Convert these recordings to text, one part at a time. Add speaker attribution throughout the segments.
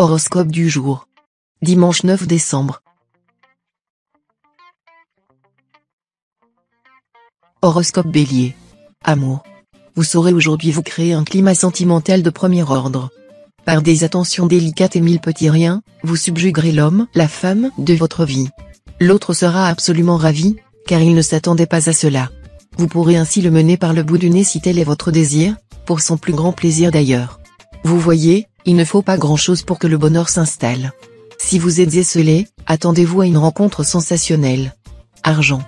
Speaker 1: Horoscope du jour. Dimanche 9 décembre. Horoscope Bélier. Amour. Vous saurez aujourd'hui vous créer un climat sentimental de premier ordre. Par des attentions délicates et mille petits riens, vous subjuguerez l'homme, la femme, de votre vie. L'autre sera absolument ravi, car il ne s'attendait pas à cela. Vous pourrez ainsi le mener par le bout du nez si tel est votre désir, pour son plus grand plaisir d'ailleurs. Vous voyez, il ne faut pas grand-chose pour que le bonheur s'installe. Si vous êtes esseulé, attendez-vous à une rencontre sensationnelle. Argent.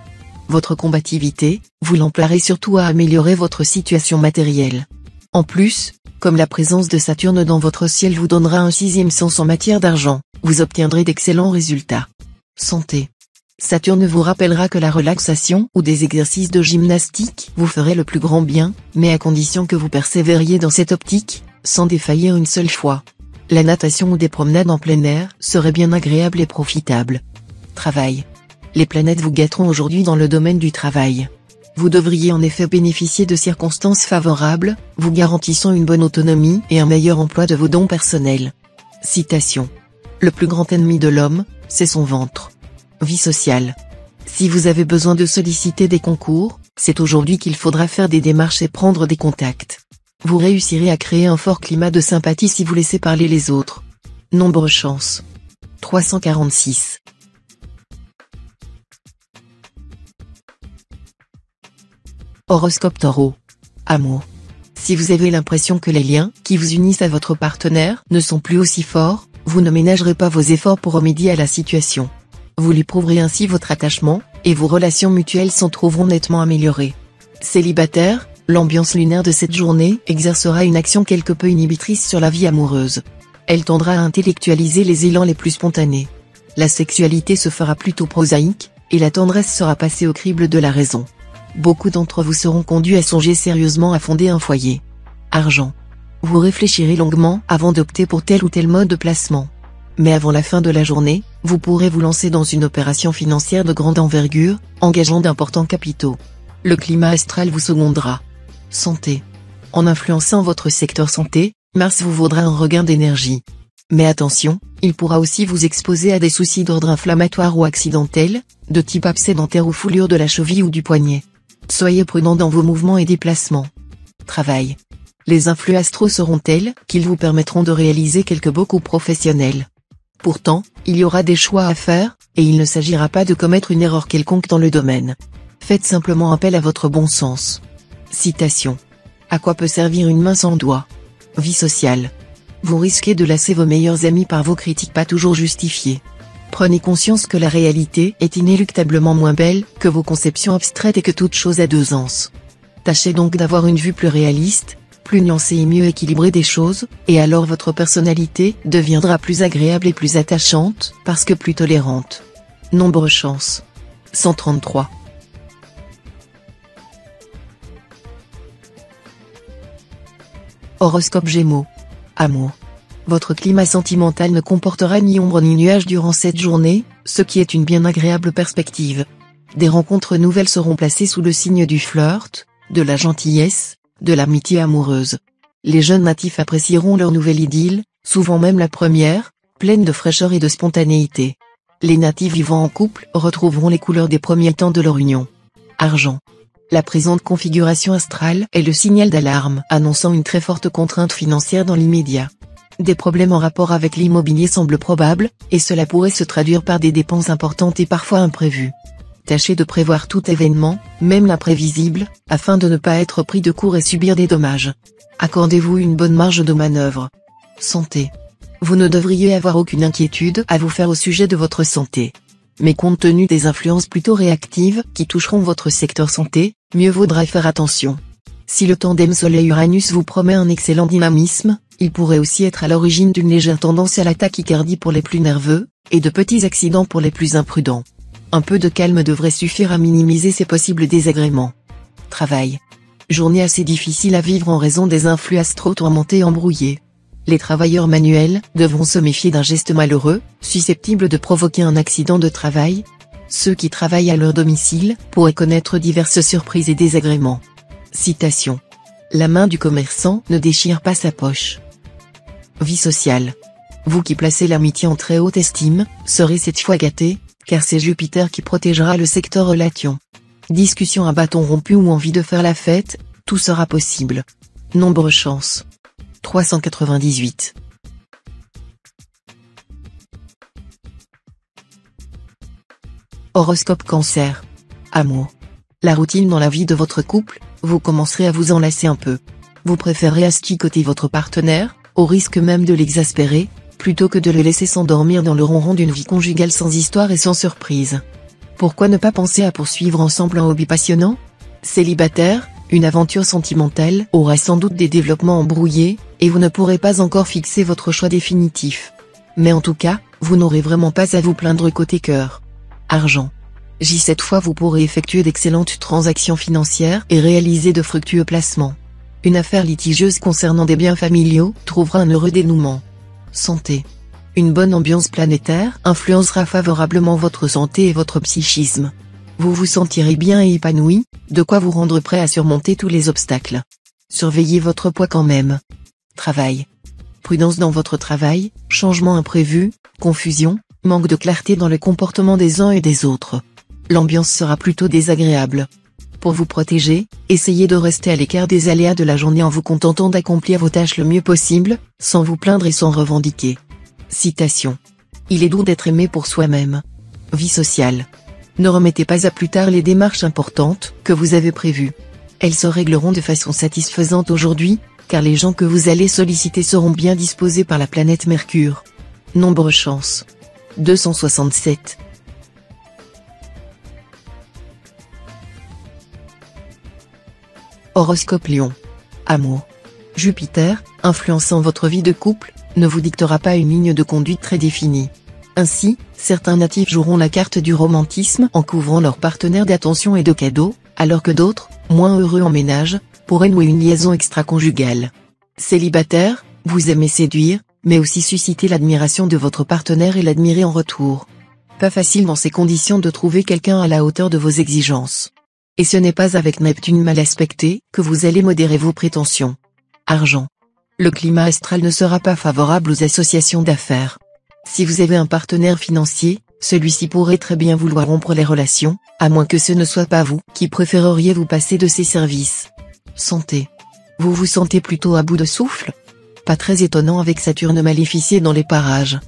Speaker 1: Votre combativité, vous l'emploierez surtout à améliorer votre situation matérielle. En plus, comme la présence de Saturne dans votre ciel vous donnera un sixième sens en matière d'argent, vous obtiendrez d'excellents résultats. Santé. Saturne vous rappellera que la relaxation ou des exercices de gymnastique vous feraient le plus grand bien, mais à condition que vous persévériez dans cette optique, sans défaillir une seule fois. La natation ou des promenades en plein air seraient bien agréables et profitables. Travail. Les planètes vous gâteront aujourd'hui dans le domaine du travail. Vous devriez en effet bénéficier de circonstances favorables, vous garantissant une bonne autonomie et un meilleur emploi de vos dons personnels. Citation. Le plus grand ennemi de l'homme, c'est son ventre. Vie sociale. Si vous avez besoin de solliciter des concours, c'est aujourd'hui qu'il faudra faire des démarches et prendre des contacts. Vous réussirez à créer un fort climat de sympathie si vous laissez parler les autres. Nombre chance. 346. Horoscope Taureau. Amour. Si vous avez l'impression que les liens qui vous unissent à votre partenaire ne sont plus aussi forts, vous ne ménagerez pas vos efforts pour remédier à la situation. Vous lui prouverez ainsi votre attachement, et vos relations mutuelles s'en trouveront nettement améliorées. Célibataire, l'ambiance lunaire de cette journée exercera une action quelque peu inhibitrice sur la vie amoureuse. Elle tendra à intellectualiser les élans les plus spontanés. La sexualité se fera plutôt prosaïque, et la tendresse sera passée au crible de la raison. Beaucoup d'entre vous seront conduits à songer sérieusement à fonder un foyer. Argent. Vous réfléchirez longuement avant d'opter pour tel ou tel mode de placement. Mais avant la fin de la journée, vous pourrez vous lancer dans une opération financière de grande envergure, engageant d'importants capitaux. Le climat astral vous secondera. Santé. En influençant votre secteur santé, Mars vous vaudra un regain d'énergie. Mais attention, il pourra aussi vous exposer à des soucis d'ordre inflammatoire ou accidentel, de type abcès dentaire ou foulure de la cheville ou du poignet. Soyez prudent dans vos mouvements et déplacements. Travail. Les influx astraux seront tels qu'ils vous permettront de réaliser quelques beaux coups professionnels. Pourtant, il y aura des choix à faire, et il ne s'agira pas de commettre une erreur quelconque dans le domaine. Faites simplement appel à votre bon sens. Citation. À quoi peut servir une main sans doigt? Vie sociale. Vous risquez de lasser vos meilleurs amis par vos critiques pas toujours justifiées. Prenez conscience que la réalité est inéluctablement moins belle que vos conceptions abstraites et que toute chose a deux anses. Tâchez donc d'avoir une vue plus réaliste, plus nuancée et mieux équilibrée des choses, et alors votre personnalité deviendra plus agréable et plus attachante, parce que plus tolérante. Nombre chance. 133. Horoscope Gémeaux. Amour. Votre climat sentimental ne comportera ni ombre ni nuage durant cette journée, ce qui est une bien agréable perspective. Des rencontres nouvelles seront placées sous le signe du flirt, de la gentillesse, de l'amitié amoureuse. Les jeunes natifs apprécieront leur nouvelle idylle, souvent même la première, pleine de fraîcheur et de spontanéité. Les natifs vivant en couple retrouveront les couleurs des premiers temps de leur union. Argent. La présente configuration astrale est le signal d'alarme annonçant une très forte contrainte financière dans l'immédiat. Des problèmes en rapport avec l'immobilier semblent probables, et cela pourrait se traduire par des dépenses importantes et parfois imprévues. Tâchez de prévoir tout événement, même l'imprévisible, afin de ne pas être pris de court et subir des dommages. Accordez-vous une bonne marge de manœuvre. Santé. Vous ne devriez avoir aucune inquiétude à vous faire au sujet de votre santé. Mais compte tenu des influences plutôt réactives qui toucheront votre secteur santé, mieux vaudra faire attention. Si le tandem Soleil-Uranus vous promet un excellent dynamisme, il pourrait aussi être à l'origine d'une légère tendance à la tachycardie pour les plus nerveux, et de petits accidents pour les plus imprudents. Un peu de calme devrait suffire à minimiser ces possibles désagréments. Travail. Journée assez difficile à vivre en raison des influx astraux tourmentés et embrouillés. Les travailleurs manuels devront se méfier d'un geste malheureux, susceptible de provoquer un accident de travail. Ceux qui travaillent à leur domicile pourraient connaître diverses surprises et désagréments. Citation. La main du commerçant ne déchire pas sa poche. Vie sociale. Vous qui placez l'amitié en très haute estime, serez cette fois gâté, car c'est Jupiter qui protégera le secteur relations. Discussion à bâton rompu ou envie de faire la fête, tout sera possible. Nombre chance. 398. Horoscope Cancer. Amour. La routine dans la vie de votre couple, vous commencerez à vous en lasser un peu. Vous préférez asticoter votre partenaire, au risque même de l'exaspérer, plutôt que de le laisser s'endormir dans le ronron d'une vie conjugale sans histoire et sans surprise. Pourquoi ne pas penser à poursuivre ensemble un hobby passionnant ? Célibataire, une aventure sentimentale aura sans doute des développements embrouillés, et vous ne pourrez pas encore fixer votre choix définitif. Mais en tout cas, vous n'aurez vraiment pas à vous plaindre côté cœur. Argent. Cette fois vous pourrez effectuer d'excellentes transactions financières et réaliser de fructueux placements. Une affaire litigieuse concernant des biens familiaux trouvera un heureux dénouement. Santé. Une bonne ambiance planétaire influencera favorablement votre santé et votre psychisme. Vous vous sentirez bien et épanoui, de quoi vous rendre prêt à surmonter tous les obstacles. Surveillez votre poids quand même. Travail. Prudence dans votre travail, changement imprévu, confusion, manque de clarté dans le comportement des uns et des autres. L'ambiance sera plutôt désagréable. Pour vous protéger, essayez de rester à l'écart des aléas de la journée en vous contentant d'accomplir vos tâches le mieux possible, sans vous plaindre et sans revendiquer. Citation. Il est doux d'être aimé pour soi-même. Vie sociale. Ne remettez pas à plus tard les démarches importantes que vous avez prévues. Elles se régleront de façon satisfaisante aujourd'hui, car les gens que vous allez solliciter seront bien disposés par la planète Mercure. Nombre chance. 267. Horoscope Lion. Amour. Jupiter, influençant votre vie de couple, ne vous dictera pas une ligne de conduite très définie. Ainsi, certains natifs joueront la carte du romantisme en couvrant leur partenaire d'attention et de cadeaux, alors que d'autres, moins heureux en ménage, pourraient nouer une liaison extra-conjugale. Célibataire, vous aimez séduire, mais aussi susciter l'admiration de votre partenaire et l'admirer en retour. Pas facile dans ces conditions de trouver quelqu'un à la hauteur de vos exigences. Et ce n'est pas avec Neptune mal aspecté que vous allez modérer vos prétentions. Argent. Le climat astral ne sera pas favorable aux associations d'affaires. Si vous avez un partenaire financier, celui-ci pourrait très bien vouloir rompre les relations, à moins que ce ne soit pas vous qui préféreriez vous passer de ses services. Santé. Vous vous sentez plutôt à bout de souffle ? Pas très étonnant avec Saturne maléficié dans les parages.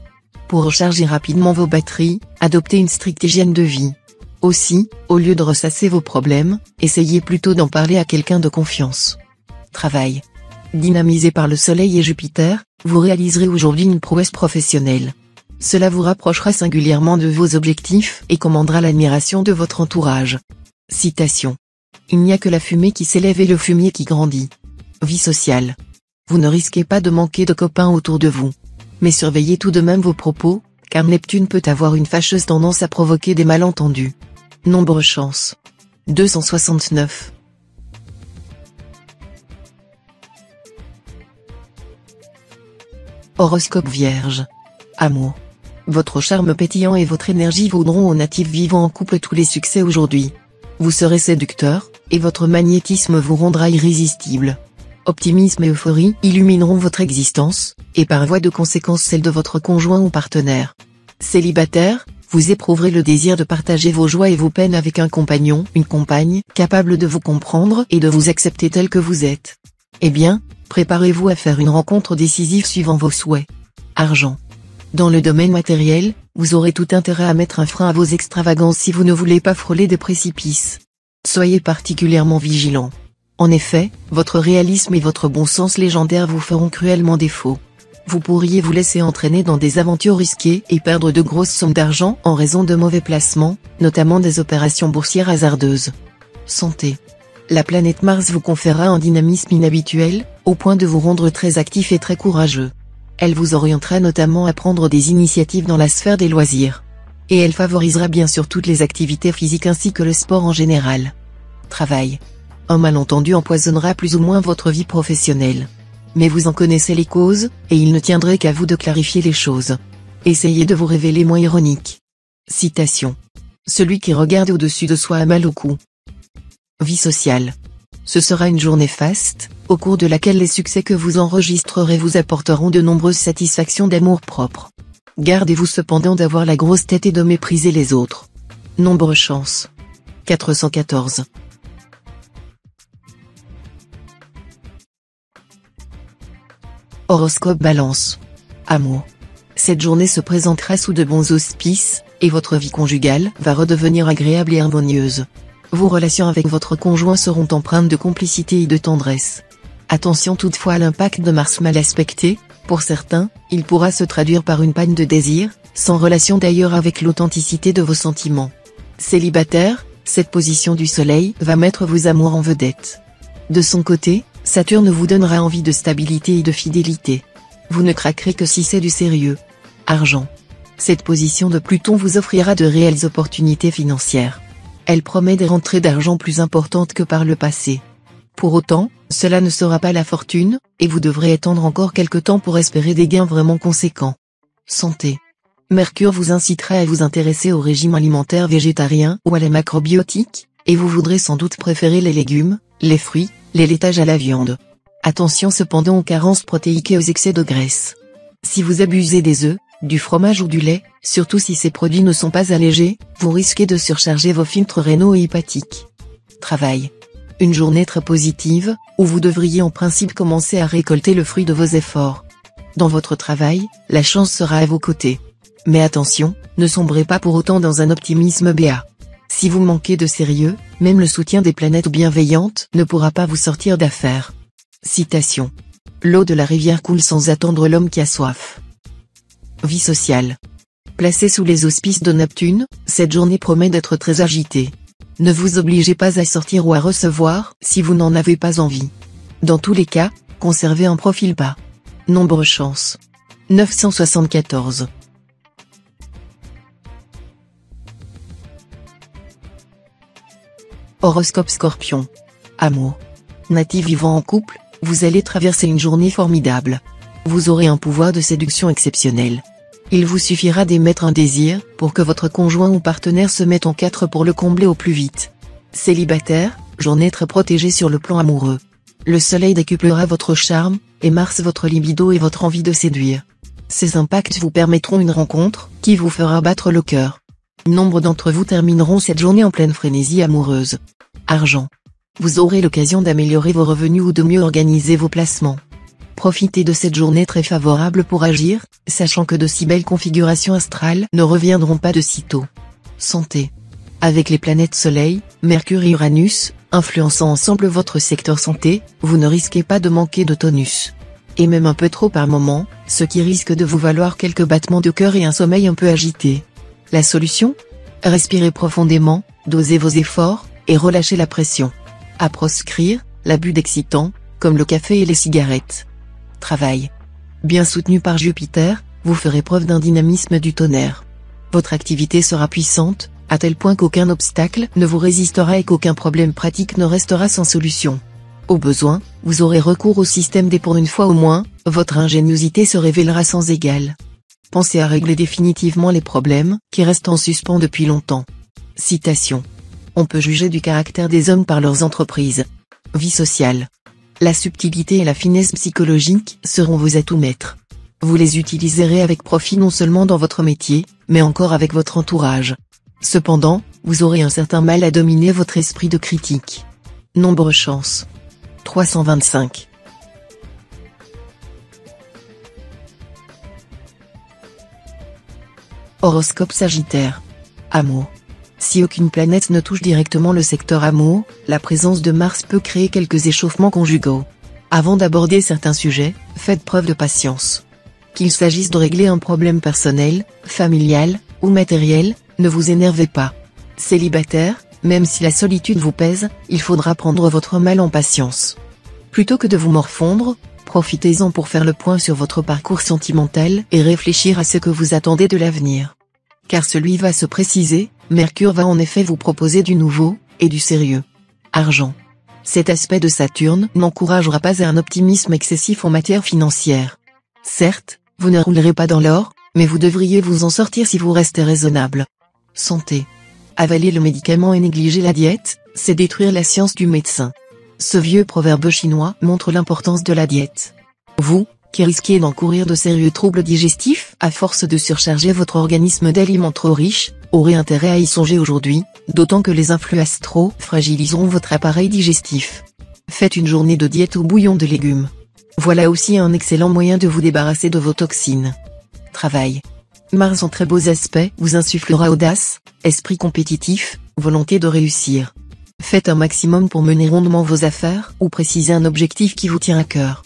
Speaker 1: Pour recharger rapidement vos batteries, adoptez une stricte hygiène de vie. Aussi, au lieu de ressasser vos problèmes, essayez plutôt d'en parler à quelqu'un de confiance. Travail. Dynamisé par le Soleil et Jupiter, vous réaliserez aujourd'hui une prouesse professionnelle. Cela vous rapprochera singulièrement de vos objectifs et commandera l'admiration de votre entourage. Citation. Il n'y a que la fumée qui s'élève et le fumier qui grandit. Vie sociale. Vous ne risquez pas de manquer de copains autour de vous. Mais surveillez tout de même vos propos, car Neptune peut avoir une fâcheuse tendance à provoquer des malentendus. Nombre chance. 269. Horoscope Vierge. Amour. Votre charme pétillant et votre énergie vaudront aux natifs vivant en couple tous les succès aujourd'hui. Vous serez séducteur, et votre magnétisme vous rendra irrésistible. Optimisme et euphorie illumineront votre existence, et par voie de conséquence celle de votre conjoint ou partenaire. Célibataire, vous éprouverez le désir de partager vos joies et vos peines avec un compagnon, une compagne, capable de vous comprendre et de vous accepter tel que vous êtes. Eh bien, préparez-vous à faire une rencontre décisive suivant vos souhaits. Argent. Dans le domaine matériel, vous aurez tout intérêt à mettre un frein à vos extravagances si vous ne voulez pas frôler des précipices. Soyez particulièrement vigilant. En effet, votre réalisme et votre bon sens légendaire vous feront cruellement défaut. Vous pourriez vous laisser entraîner dans des aventures risquées et perdre de grosses sommes d'argent en raison de mauvais placements, notamment des opérations boursières hasardeuses. Santé. La planète Mars vous conférera un dynamisme inhabituel, au point de vous rendre très actif et très courageux. Elle vous orientera notamment à prendre des initiatives dans la sphère des loisirs. Et elle favorisera bien sûr toutes les activités physiques ainsi que le sport en général. Travail. Un malentendu empoisonnera plus ou moins votre vie professionnelle. Mais vous en connaissez les causes, et il ne tiendrait qu'à vous de clarifier les choses. Essayez de vous révéler moins ironique. Citation. Celui qui regarde au-dessus de soi a mal au cou. Vie sociale. Ce sera une journée faste, au cours de laquelle les succès que vous enregistrerez vous apporteront de nombreuses satisfactions d'amour-propre. Gardez-vous cependant d'avoir la grosse tête et de mépriser les autres. Nombre chance. 414. Horoscope Balance. Amour. Cette journée se présentera sous de bons auspices, et votre vie conjugale va redevenir agréable et harmonieuse. Vos relations avec votre conjoint seront empreintes de complicité et de tendresse. Attention toutefois à l'impact de Mars mal aspecté, pour certains, il pourra se traduire par une panne de désir, sans relation d'ailleurs avec l'authenticité de vos sentiments. Célibataire, cette position du soleil va mettre vos amours en vedette. De son côté, Saturne vous donnera envie de stabilité et de fidélité. Vous ne craquerez que si c'est du sérieux. Argent. Cette position de Pluton vous offrira de réelles opportunités financières. Elle promet des rentrées d'argent plus importantes que par le passé. Pour autant, cela ne sera pas la fortune, et vous devrez attendre encore quelque temps pour espérer des gains vraiment conséquents. Santé. Mercure vous incitera à vous intéresser au régime alimentaire végétarien ou à la macrobiotique, et vous voudrez sans doute préférer les légumes, les fruits, les laitages à la viande. Attention cependant aux carences protéiques et aux excès de graisse. Si vous abusez des œufs, du fromage ou du lait, surtout si ces produits ne sont pas allégés, vous risquez de surcharger vos filtres rénaux et hépatiques. Travail. Une journée très positive, où vous devriez en principe commencer à récolter le fruit de vos efforts. Dans votre travail, la chance sera à vos côtés. Mais attention, ne sombrez pas pour autant dans un optimisme béat. Si vous manquez de sérieux, même le soutien des planètes bienveillantes ne pourra pas vous sortir d'affaire. Citation. L'eau de la rivière coule sans attendre l'homme qui a soif. Vie sociale. Placée sous les auspices de Neptune, cette journée promet d'être très agitée. Ne vous obligez pas à sortir ou à recevoir si vous n'en avez pas envie. Dans tous les cas, conservez un profil bas. Nombre chance. 974. Horoscope Scorpion. Amour. Natif vivant en couple, vous allez traverser une journée formidable. Vous aurez un pouvoir de séduction exceptionnel. Il vous suffira d'émettre un désir pour que votre conjoint ou partenaire se mette en quatre pour le combler au plus vite. Célibataire, journée très protégée sur le plan amoureux. Le soleil décuplera votre charme, et Mars votre libido et votre envie de séduire. Ces impacts vous permettront une rencontre qui vous fera battre le cœur. Nombre d'entre vous termineront cette journée en pleine frénésie amoureuse. Argent. Vous aurez l'occasion d'améliorer vos revenus ou de mieux organiser vos placements. Profitez de cette journée très favorable pour agir, sachant que de si belles configurations astrales ne reviendront pas de sitôt. Santé. Avec les planètes Soleil, Mercure et Uranus, influençant ensemble votre secteur santé, vous ne risquez pas de manquer de tonus. Et même un peu trop par moment, ce qui risque de vous valoir quelques battements de cœur et un sommeil un peu agité. La solution ? Respirez profondément, dosez vos efforts, et relâchez la pression. À proscrire, l'abus d'excitants, comme le café et les cigarettes. Travail. Bien soutenu par Jupiter, vous ferez preuve d'un dynamisme du tonnerre. Votre activité sera puissante, à tel point qu'aucun obstacle ne vous résistera et qu'aucun problème pratique ne restera sans solution. Au besoin, vous aurez recours au système D pour une fois au moins, votre ingéniosité se révélera sans égale. Pensez à régler définitivement les problèmes qui restent en suspens depuis longtemps. Citation. On peut juger du caractère des hommes par leurs entreprises. Vie sociale. La subtilité et la finesse psychologique seront vos atouts maîtres. Vous les utiliserez avec profit non seulement dans votre métier, mais encore avec votre entourage. Cependant, vous aurez un certain mal à dominer votre esprit de critique. Nombre chance. 325. Horoscope Sagittaire. Amour. Si aucune planète ne touche directement le secteur amour, la présence de Mars peut créer quelques échauffements conjugaux. Avant d'aborder certains sujets, faites preuve de patience. Qu'il s'agisse de régler un problème personnel, familial, ou matériel, ne vous énervez pas. Célibataire, même si la solitude vous pèse, il faudra prendre votre mal en patience. Plutôt que de vous morfondre, profitez-en pour faire le point sur votre parcours sentimental et réfléchir à ce que vous attendez de l'avenir. Car celui va se préciser, Mercure va en effet vous proposer du nouveau, et du sérieux. Argent. Cet aspect de Saturne n'encouragera pas à un optimisme excessif en matière financière. Certes, vous ne roulerez pas dans l'or, mais vous devriez vous en sortir si vous restez raisonnable. Santé. Avaler le médicament et négliger la diète, c'est détruire la science du médecin. Ce vieux proverbe chinois montre l'importance de la diète. Vous, qui risquez d'encourir de sérieux troubles digestifs à force de surcharger votre organisme d'aliments trop riches, aurez intérêt à y songer aujourd'hui, d'autant que les influx astraux fragiliseront votre appareil digestif. Faites une journée de diète au bouillon de légumes. Voilà aussi un excellent moyen de vous débarrasser de vos toxines. Travail. Mars en très beaux aspects vous insufflera audace, esprit compétitif, volonté de réussir. Faites un maximum pour mener rondement vos affaires ou préciser un objectif qui vous tient à cœur.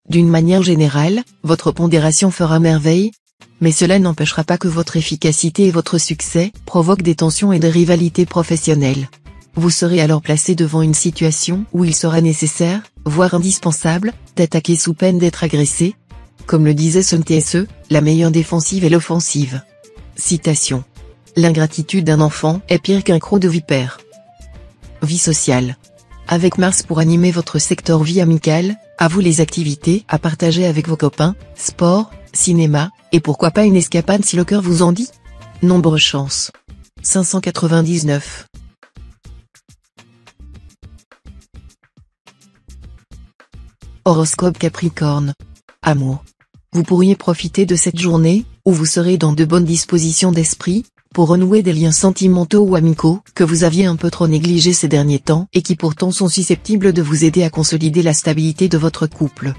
Speaker 1: D'une manière générale, votre pondération fera merveille, mais cela n'empêchera pas que votre efficacité et votre succès provoquent des tensions et des rivalités professionnelles. Vous serez alors placé devant une situation où il sera nécessaire, voire indispensable, d'attaquer sous peine d'être agressé. Comme le disait Sun Tse, la meilleure défensive est l'offensive. Citation. L'ingratitude d'un enfant est pire qu'un croc de vipère. Vie sociale. Avec Mars pour animer votre secteur vie amicale, à vous les activités à partager avec vos copains, sport, cinéma, et pourquoi pas une escapade si le cœur vous en dit. Nombre chance. 599. Horoscope Capricorne. Amour. Vous pourriez profiter de cette journée, où vous serez dans de bonnes dispositions d'esprit, pour renouer des liens sentimentaux ou amicaux que vous aviez un peu trop négligés ces derniers temps et qui pourtant sont susceptibles de vous aider à consolider la stabilité de votre couple.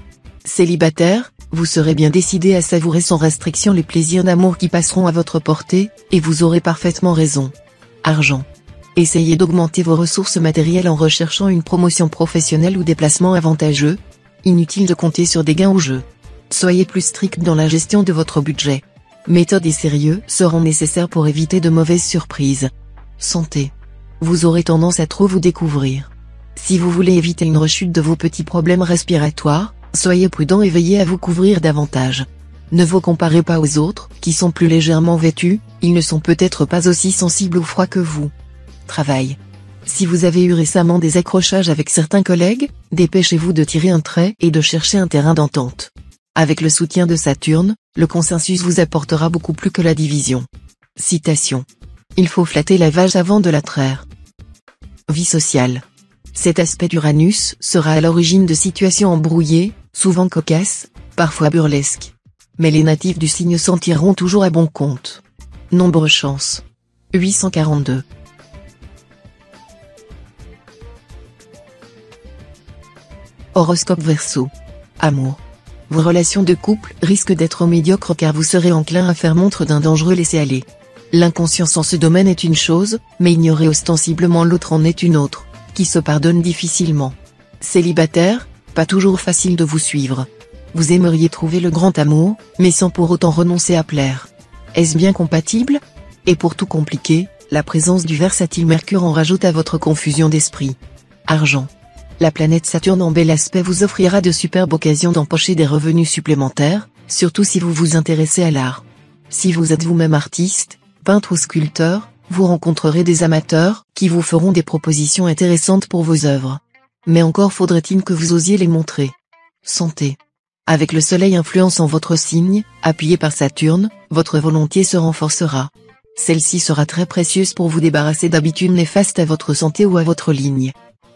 Speaker 1: Célibataire, vous serez bien décidé à savourer sans restriction les plaisirs d'amour qui passeront à votre portée, et vous aurez parfaitement raison. Argent. Essayez d'augmenter vos ressources matérielles en recherchant une promotion professionnelle ou des placements avantageux. Inutile de compter sur des gains au jeu. Soyez plus strict dans la gestion de votre budget. Méthode et sérieux seront nécessaires pour éviter de mauvaises surprises. Santé. Vous aurez tendance à trop vous découvrir. Si vous voulez éviter une rechute de vos petits problèmes respiratoires, soyez prudent et veillez à vous couvrir davantage. Ne vous comparez pas aux autres, qui sont plus légèrement vêtus, ils ne sont peut-être pas aussi sensibles au froid que vous. Travail. Si vous avez eu récemment des accrochages avec certains collègues, dépêchez-vous de tirer un trait et de chercher un terrain d'entente. Avec le soutien de Saturne, le consensus vous apportera beaucoup plus que la division. Citation. Il faut flatter la vache avant de la traire. Vie sociale. Cet aspect d'Uranus sera à l'origine de situations embrouillées, souvent cocasses, parfois burlesques. Mais les natifs du signe s'en tireront toujours à bon compte. Nombre chance. 842. Horoscope Verseau. Amour. Vos relations de couple risquent d'être médiocres car vous serez enclin à faire montre d'un dangereux laisser-aller. L'inconscience en ce domaine est une chose, mais ignorer ostensiblement l'autre en est une autre, qui se pardonne difficilement. Célibataire, pas toujours facile de vous suivre. Vous aimeriez trouver le grand amour, mais sans pour autant renoncer à plaire. Est-ce bien compatible? Et pour tout compliquer, la présence du versatile Mercure en rajoute à votre confusion d'esprit. Argent. La planète Saturne en bel aspect vous offrira de superbes occasions d'empocher des revenus supplémentaires, surtout si vous vous intéressez à l'art. Si vous êtes vous-même artiste, peintre ou sculpteur, vous rencontrerez des amateurs qui vous feront des propositions intéressantes pour vos œuvres. Mais encore faudrait-il que vous osiez les montrer. Santé. Avec le soleil influençant votre signe, appuyé par Saturne, votre volonté se renforcera. Celle-ci sera très précieuse pour vous débarrasser d'habitudes néfastes à votre santé ou à votre ligne.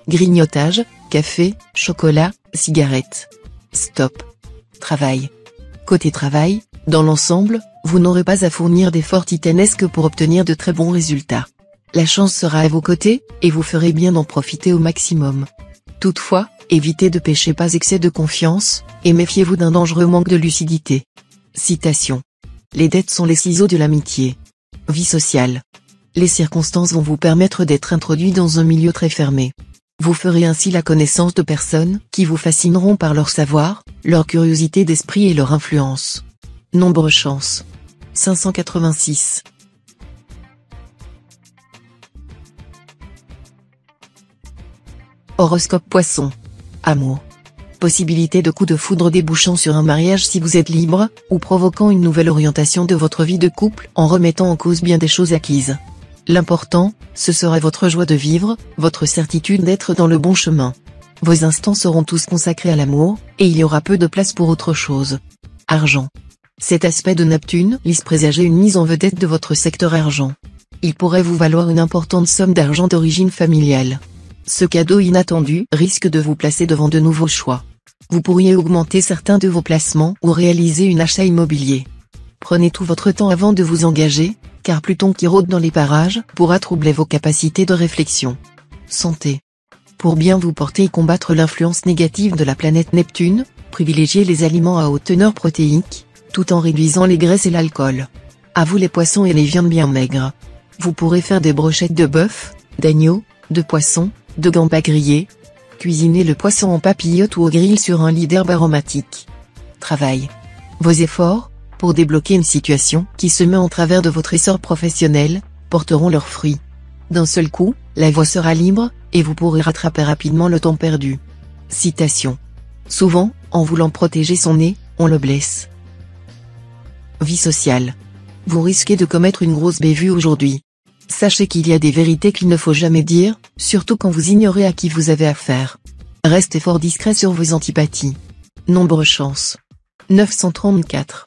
Speaker 1: Grignotage, café, chocolat, cigarettes. Stop. Travail. Côté travail, dans l'ensemble, vous n'aurez pas à fournir d'efforts titanesques pour obtenir de très bons résultats. La chance sera à vos côtés, et vous ferez bien d'en profiter au maximum. Toutefois, évitez de pécher pas excès de confiance, et méfiez-vous d'un dangereux manque de lucidité. Citation. Les dettes sont les ciseaux de l'amitié. Vie sociale. Les circonstances vont vous permettre d'être introduit dans un milieu très fermé. Vous ferez ainsi la connaissance de personnes qui vous fascineront par leur savoir, leur curiosité d'esprit et leur influence. Nombre chance. 586. Horoscope Poisson. Amour. Possibilité de coup de foudre débouchant sur un mariage si vous êtes libre, ou provoquant une nouvelle orientation de votre vie de couple en remettant en cause bien des choses acquises. L'important, ce sera votre joie de vivre, votre certitude d'être dans le bon chemin. Vos instants seront tous consacrés à l'amour, et il y aura peu de place pour autre chose. Argent. Cet aspect de Neptune laisse présager une mise en vedette de votre secteur argent. Il pourrait vous valoir une importante somme d'argent d'origine familiale. Ce cadeau inattendu risque de vous placer devant de nouveaux choix. Vous pourriez augmenter certains de vos placements ou réaliser un achat immobilier. Prenez tout votre temps avant de vous engager, car Pluton qui rôde dans les parages pourra troubler vos capacités de réflexion. Santé. Pour bien vous porter et combattre l'influence négative de la planète Neptune, privilégiez les aliments à haute teneur protéique, tout en réduisant les graisses et l'alcool. À vous les poissons et les viandes bien maigres. Vous pourrez faire des brochettes de bœuf, d'agneau, de poisson, de gambas grillés. Cuisinez le poisson en papillote ou au grill sur un lit d'herbe aromatique. Travail. Vos efforts, pour débloquer une situation qui se met en travers de votre essor professionnel, porteront leurs fruits. D'un seul coup, la voie sera libre, et vous pourrez rattraper rapidement le temps perdu. Citation. Souvent, en voulant protéger son nez, on le blesse. Vie sociale. Vous risquez de commettre une grosse bévue aujourd'hui. Sachez qu'il y a des vérités qu'il ne faut jamais dire, surtout quand vous ignorez à qui vous avez affaire. Restez fort discret sur vos antipathies. Nombre chance. 934.